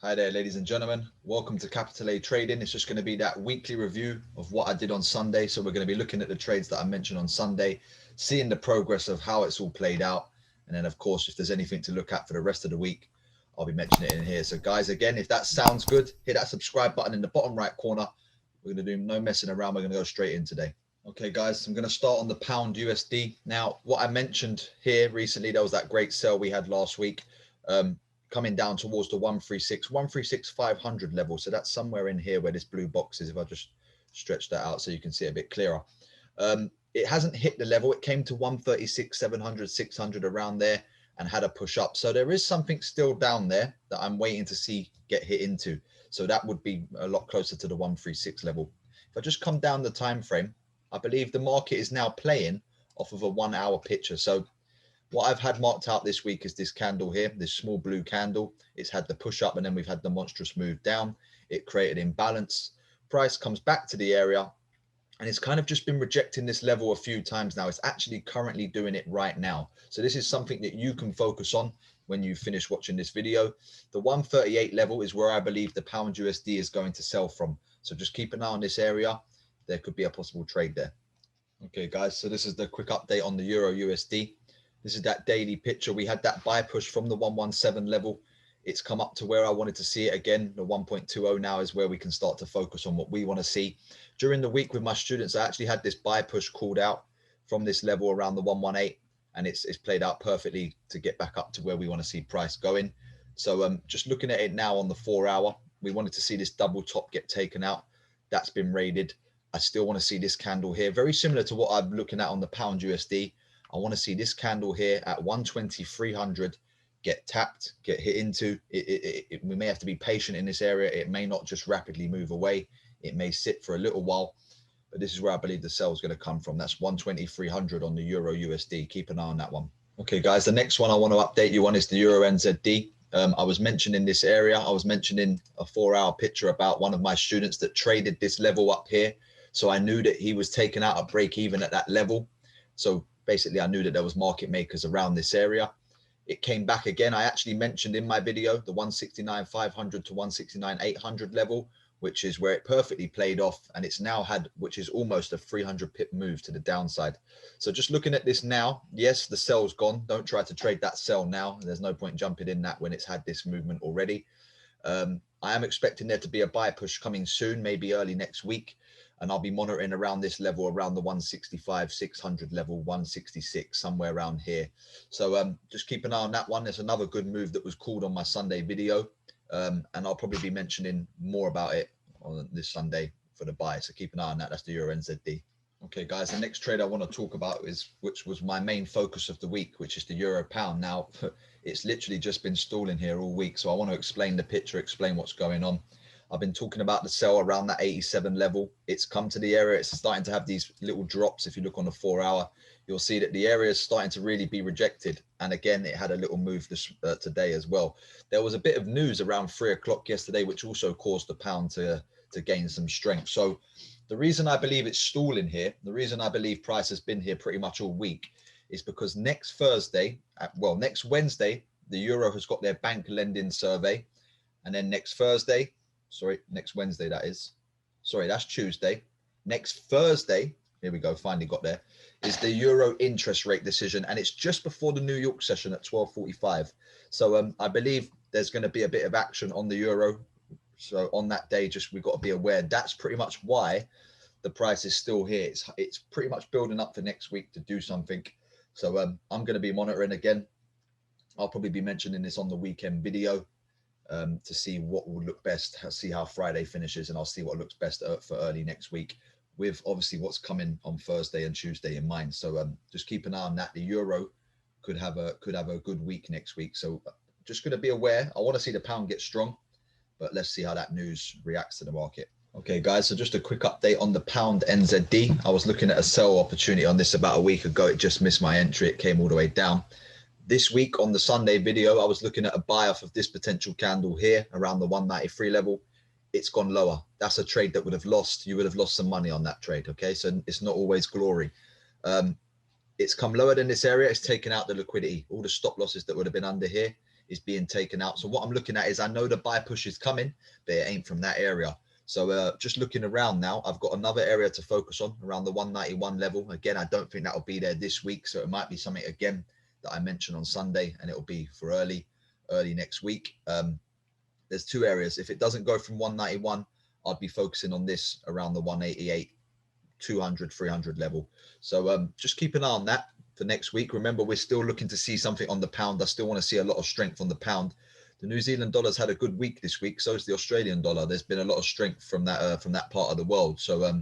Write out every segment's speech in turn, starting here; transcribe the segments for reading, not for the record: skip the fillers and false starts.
Hi there, ladies and gentlemen. Welcome to Capital A Trading. It's just going to be that weekly review of what I did on Sunday. So we're going to be looking at the trades that I mentioned on Sunday, seeing the progress of how it's all played out. And then, of course, if there's anything to look at for the rest of the week, I'll be mentioning it in here. So guys, again, if that sounds good, hit that subscribe button in the bottom right corner. We're going to do no messing around. We're going to go straight in today. Okay, guys, I'm going to start on the pound USD. Now, what I mentioned here recently, there was that great sell we had last week. Coming down towards the 136,500 level. So that's somewhere in here where this blue box is. If I just stretch that out so you can see it a bit clearer. It hasn't hit the level. It came to 136,700, 600 around there and had a push up. So there is something still down there that I'm waiting to see get hit into. So that would be a lot closer to the 136 level. If I just come down the time frame, I believe the market is now playing off of a 1 hour picture. So what I've had marked out this week is this candle here, this small blue candle. It's had the push up and then we've had the monstrous move down. It created imbalance. Price comes back to the area and it's kind of just been rejecting this level a few times now. It's actually currently doing it right now. So this is something that you can focus on when you finish watching this video. The 138 level is where I believe the pound USD is going to sell from. So just keep an eye on this area. There could be a possible trade there. Okay, guys, so this is the quick update on the Euro USD. This is that daily picture. We had that buy push from the 117 level. It's come up to where I wanted to see it again. The 1.20 now is where we can start to focus on what we want to see. During the week with my students, I actually had this buy push called out from this level around the 118, and it's played out perfectly to get back up to where we want to see price going. So just looking at it now on the 4 hour, we wanted to see this double top get taken out. That's been raided. I still want to see this candle here, very similar to what I'm looking at on the pound USD. I want to see this candle here at 120,300 get tapped, get hit into. We may have to be patient in this area. It may not just rapidly move away. It may sit for a little while, but this is where I believe the sell is going to come from. That's 120,300 on the Euro USD. Keep an eye on that one. Okay, guys, the next one I want to update you on is the Euro NZD. I was mentioning this area. I was mentioning a 4 hour picture about one of my students that traded this level up here. So I knew that he was taken out at break even at that level. So basically, I knew that there was market makers around this area. It came back again. I actually mentioned in my video the 169,500 to 169,800 level, which is where it perfectly played off. And it's now had, which is almost a 300 pip move to the downside. So just looking at this now, yes, the sell's gone. Don't try to trade that sell now. There's no point jumping in that when it's had this movement already. I am expecting there to be a buy push coming soon, maybe early next week. And I'll be monitoring around this level, around the 165, 600 level, 166, somewhere around here. So just keep an eye on that one. There's another good move that was called on my Sunday video. And I'll probably be mentioning more about it on this Sunday for the buy. So keep an eye on that. That's the Euro NZD. Okay, guys, the next trade I want to talk about is, which was my main focus of the week, which is the Euro pound. Now, it's literally just been stalling here all week. So I want to explain the picture, explain what's going on. I've been talking about the sell around that 87 level. It's come to the area. It's starting to have these little drops. If you look on the 4 hour, you'll see that the area is starting to really be rejected. And again, it had a little move this today as well. There was a bit of news around 3 o'clock yesterday, which also caused the pound to gain some strength. So the reason I believe it's stalling here, the reason I believe price has been here pretty much all week is because next Wednesday, the Euro has got their bank lending survey. And then next Wednesday, that is. Sorry, that's Tuesday. Next Thursday, here we go, finally got there, is the Euro interest rate decision. And it's just before the New York session at 12:45. So I believe there's going to be a bit of action on the Euro. So on that day, we've got to be aware. That's pretty much why the price is still here. It's pretty much building up for next week to do something. So I'm going to be monitoring again. I'll probably be mentioning this on the weekend video. To see what will look best, see how Friday finishes, and I'll see what looks best for early next week, with obviously what's coming on Thursday and Tuesday in mind. So just keep an eye on that. The Euro could have a good week next week. So just going to be aware. I want to see the pound get strong, but let's see how that news reacts to the market. Okay, guys, so just a quick update on the pound NZD. I was looking at a sell opportunity on this about a week ago. It just missed my entry. It came all the way down. This week on the Sunday video, I was looking at a buy off of this potential candle here around the 193 level. It's gone lower. That's a trade that you would have lost some money on that trade. Okay, so it's not always glory. It's come lower than this area. It's taken out the liquidity. All the stop losses that would have been under here, is being taken out. So what I'm looking at is, I know the buy push is coming, but it ain't from that area. So just looking around now, I've got another area to focus on around the 191 level. Again, I don't think that will be there this week. So it might be something again that I mentioned on Sunday, and it will be for early next week. There's two areas. If it doesn't go from 191, I'd be focusing on this around the 188, 200, 300 level. So just keep an eye on that for next week. Remember, we're still looking to see something on the pound. I still want to see a lot of strength on the pound. The New Zealand dollar's had a good week this week. So is the Australian dollar. There's been a lot of strength from that part of the world. So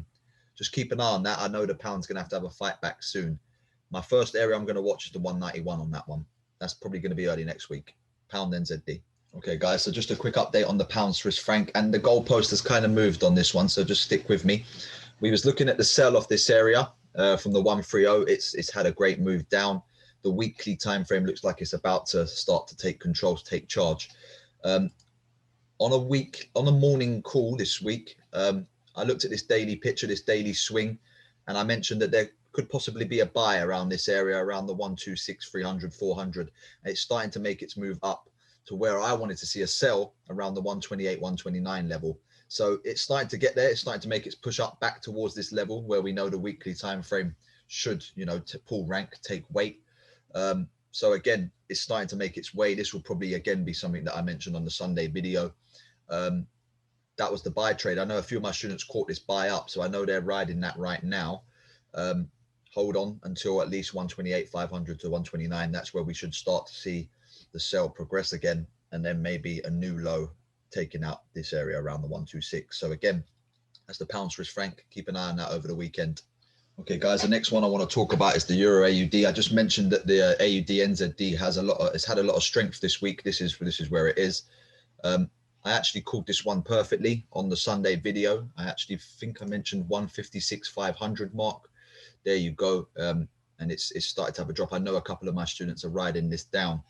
just keep an eye on that. I know the pound's going to have a fight back soon. My first area I'm going to watch is the 191 on that one. That's probably going to be early next week. Pound NZD. Okay, guys, so just a quick update on the pound Swiss franc, and the goalpost has kind of moved on this one, so just stick with me. We was looking at the sell off this area from the 130. It's had a great move down. The weekly time frame looks like it's about to start to take control, to take charge. On a morning call this week, I looked at this daily picture, this daily swing, and I mentioned that there could possibly be a buy around this area, around the 126, 300, 400. And it's starting to make its move up to where I wanted to see a sell around the 128, 129 level. So it's starting to get there. It's starting to make its push up back towards this level where we know the weekly time frame should, to pull rank, take weight. So again, it's starting to make its way. This will probably again be something that I mentioned on the Sunday video. That was the buy trade. I know a few of my students caught this buy up, so I know they're riding that right now. Hold on until at least 128, 500 to 129. That's where we should start to see the sell progress again, and then maybe a new low taking out this area around the 126. So again, that's the pound Swiss franc. Keep an eye on that over the weekend. Okay, guys, the next one I want to talk about is the Euro AUD. I just mentioned that the AUD NZD it's had a lot of strength this week. This is where it is. I actually called this one perfectly on the Sunday video. I actually think I mentioned 156, 500 mark. There you go. And it's started to have a drop. I know a couple of my students are riding this down.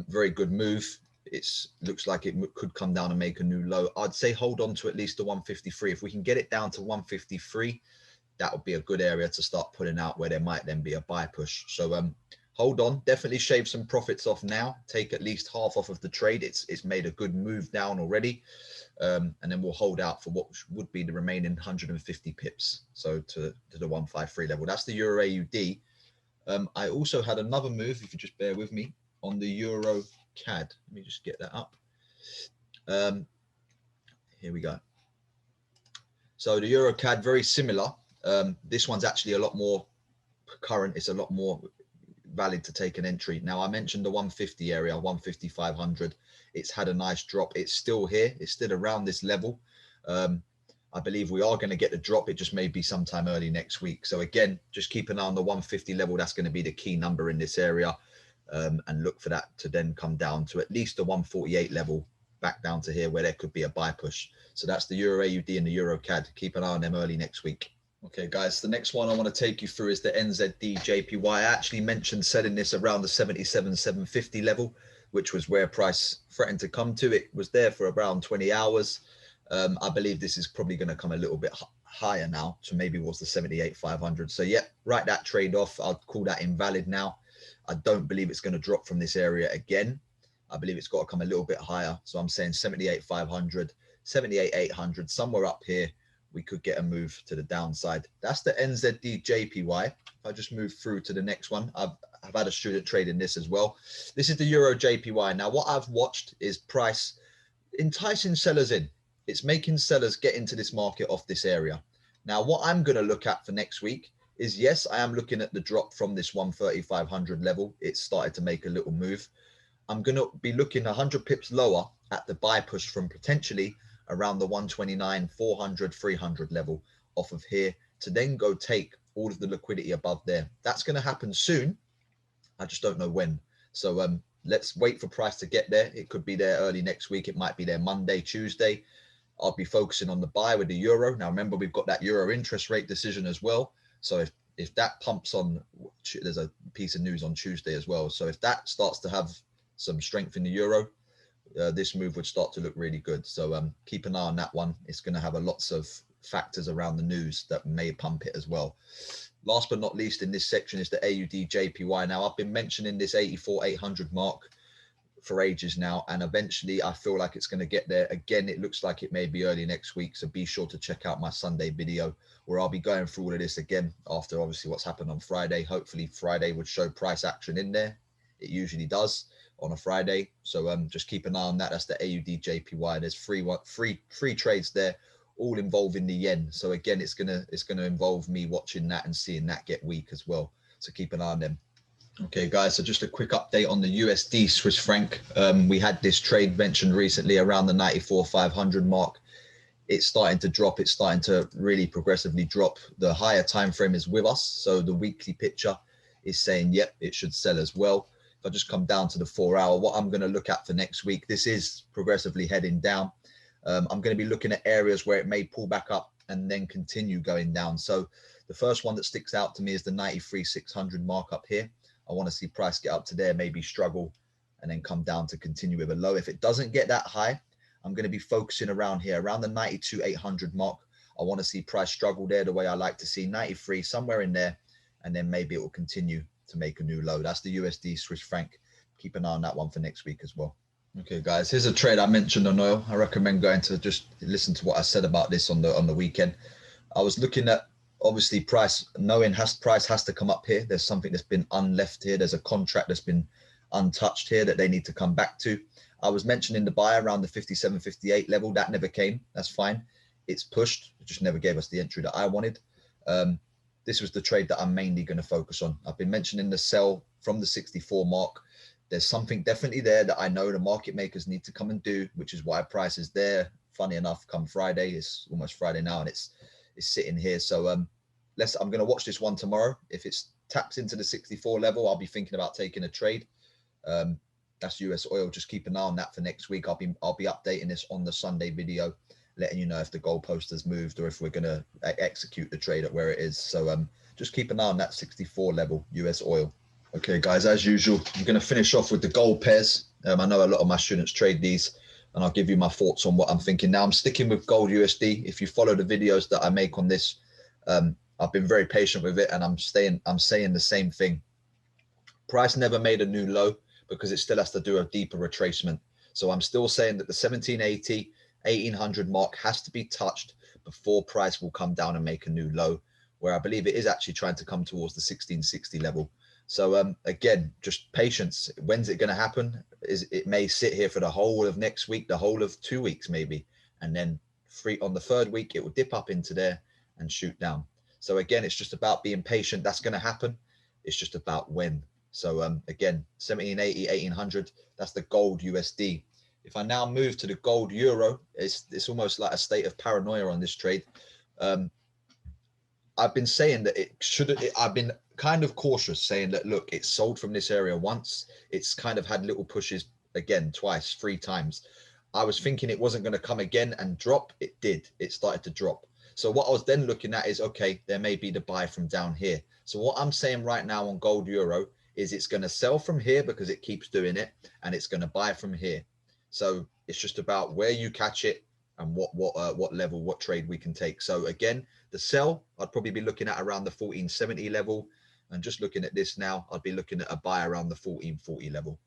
Very good move. It looks like it could come down and make a new low. I'd say hold on to at least the 153. If we can get it down to 153, that would be a good area to start pulling out, where there might then be a buy push. So hold on, definitely shave some profits off now. Take at least half off of the trade. It's made a good move down already. And then we'll hold out for what would be the remaining 150 pips. So to the 153 level. That's the Euro AUD. I also had another move, if you just bear with me, on the Eurocad. Let me just get that up. Here we go. So the Eurocad, very similar. This one's actually a lot more current. It's a lot more valid to take an entry. Now, I mentioned the 150 area, 150, 500. It's had a nice drop. It's still here. It's still around this level. I believe we are going to get the drop. It just may be sometime early next week. So again, just keep an eye on the 150 level. That's going to be the key number in this area. And look for that to then come down to at least the 148 level, back down to here where there could be a buy push. So that's the Euro AUD and the Eurocad. Keep an eye on them early next week. Okay, guys, the next one I want to take you through is the NZDJPY. I actually mentioned selling this around the 77,750 level, which was where price threatened to come to. It was there for around 20 hours. I believe this is probably going to come a little bit higher now, so maybe was the 78,500. So yeah, write that trade off. I'll call that invalid now. I don't believe it's going to drop from this area again. I believe it's got to come a little bit higher. So I'm saying 78,500, 78,800, somewhere up here, we could get a move to the downside. That's the NZDJPY. If I just move through to the next one, I've had a student trade in this as well. This is the EUROJPY. Now, what I've watched is price enticing sellers in. It's making sellers get into this market off this area. Now, what I'm going to look at for next week is, yes, I am looking at the drop from this 130,500 level. It's started to make a little move. I'm going to be looking 100 pips lower at the buy push from potentially around the 129, 400, 300 level off of here to then go take all of the liquidity above there. That's going to happen soon. I just don't know when. So let's wait for price to get there. It could be there early next week. It might be there Monday, Tuesday. I'll be focusing on the buy with the euro. Now, remember, we've got that euro interest rate decision as well. So if that pumps on, there's a piece of news on Tuesday as well. So if that starts to have some strength in the euro, this move would start to look really good. So keep an eye on that one. It's going to have lots of factors around the news that may pump it as well. Last but not least in this section is the AUDJPY. Now, I've been mentioning this 84,800 mark. for ages now, and eventually I feel like it's going to get there. Again, it looks like it may be early next week, so be sure to check out my Sunday video where I'll be going through all of this again after obviously what's happened on Friday. Hopefully Friday would show price action in there. It usually does on a Friday, so just keep an eye on that. That's the AUDJPY. There's free trades there, all involving the yen. So again, it's gonna involve me watching that and seeing that get weak as well, so keep an eye on them. Okay, guys, so just a quick update on the USD Swiss franc. We had this trade mentioned recently around the 94,500 mark. It's starting to drop. It's starting to really progressively drop. The higher time frame is with us, so the weekly picture is saying, yep, it should sell as well. If I just come down to the 4-hour, what I'm going to look at for next week, this is progressively heading down. I'm going to be looking at areas where it may pull back up and then continue going down. So the first one that sticks out to me is the 93,600 mark up here. I want to see price get up to there, maybe struggle, and then come down to continue with a low. If it doesn't get that high, I'm going to be focusing around here, around the 92,800 mark. I want to see price struggle there the way I like to see, 93, somewhere in there, and then maybe it will continue to make a new low. That's the USD Swiss franc. Keep an eye on that one for next week as well. Okay, guys, here's a trade I mentioned on oil. I recommend going to just listen to what I said about this on the weekend. I was looking at, obviously, price, knowing price has to come up here. There's something that's been unleft here. There's a contract that's been untouched here that they need to come back to. I was mentioning the buy around the 57, 58 level. That never came. That's fine. It's pushed. It just never gave us the entry that I wanted. This was the trade that I'm mainly going to focus on. I've been mentioning the sell from the 64 mark. There's something definitely there that I know the market makers need to come and do, which is why price is there. Funny enough, come Friday, it's almost Friday now, and it's sitting here. So I'm going to watch this one tomorrow. If it taps into the 64 level, I'll be thinking about taking a trade. That's US oil. Just keep an eye on that for next week. I'll be updating this on the Sunday video, letting you know if the goalpost has moved or if we're going to execute the trade at where it is. So just keep an eye on that 64 level US oil. Okay, guys, as usual, I'm going to finish off with the gold pairs. I know a lot of my students trade these, and I'll give you my thoughts on what I'm thinking. Now, I'm sticking with gold USD. If you follow the videos that I make on this, I've been very patient with it, and I'm saying the same thing. Price never made a new low because it still has to do a deeper retracement. So I'm still saying that the 1780, 1800 mark has to be touched before price will come down and make a new low, where I believe it is actually trying to come towards the 1660 level. So again, just patience. When's it going to happen? It may sit here for the whole of next week, the whole of 2 weeks maybe, and then on the third week it will dip up into there and shoot down. So again, it's just about being patient. That's going to happen. It's just about when. So again, 1780, 1800, that's the gold USD. If I now move to the gold euro, it's almost like a state of paranoia on this trade. I've been saying that I've been kind of cautious, saying that, look, it's sold from this area once. It's kind of had little pushes again, twice, 3 times. I was thinking it wasn't going to come again and drop. It did. It started to drop. So what I was then looking at is, okay, there may be the buy from down here. So what I'm saying right now on gold euro is it's going to sell from here because it keeps doing it, and it's going to buy from here. So it's just about where you catch it and what level, what trade we can take. So again, the sell, I'd probably be looking at around the 1470 level. And just looking at this now, I'd be looking at a buy around the 1440 level.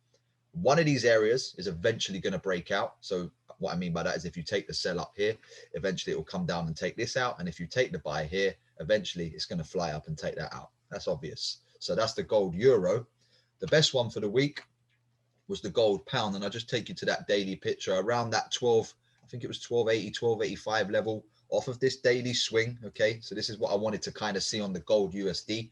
One of these areas is eventually going to break out. So what I mean by that is if you take the sell up here, eventually it will come down and take this out. And if you take the buy here, eventually it's going to fly up and take that out. That's obvious. So that's the gold euro. The best one for the week was the gold pound. And I'll just take you to that daily picture around that 12, I think it was 1280, 1285 level off of this daily swing. Okay, so this is what I wanted to kind of see on the gold USD.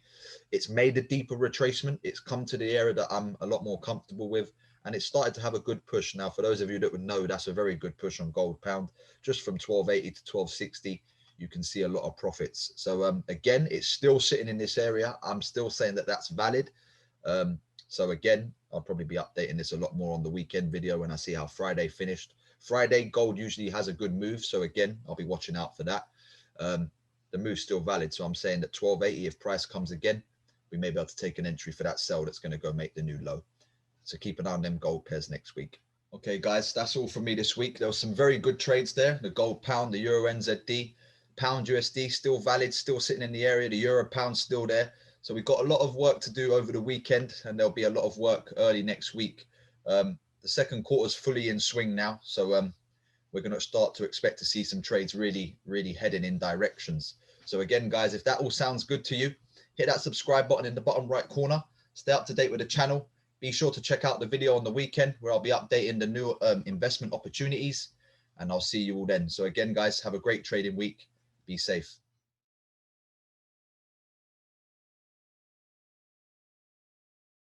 It's made a deeper retracement. It's come to the area that I'm a lot more comfortable with, and it started to have a good push. Now, for those of you that would know, that's a very good push on gold pound. Just from 1280 to 1260, you can see a lot of profits. So again, it's still sitting in this area. I'm still saying that that's valid. So again, I'll probably be updating this a lot more on the weekend video when I see how Friday finished. Friday, gold usually has a good move. So again, I'll be watching out for that. The move's still valid. So I'm saying that 1280, if price comes again, we may be able to take an entry for that sell that's going to go make the new low. So keep an eye on them gold pairs next week. Okay, guys, that's all from me this week. There were some very good trades there. The gold pound, the euro NZD, pound USD still valid, still sitting in the area. The euro pound still there. So we've got a lot of work to do over the weekend, and there'll be a lot of work early next week. The the second quarter's fully in swing now. So we're going to start to expect to see some trades really heading in directions. So again, guys, if that all sounds good to you, hit that subscribe button in the bottom right corner. Stay up to date with the channel. Be sure to check out the video on the weekend where I'll be updating the new investment opportunities, and I'll see you all then. So again, guys, have a great trading week. Be safe.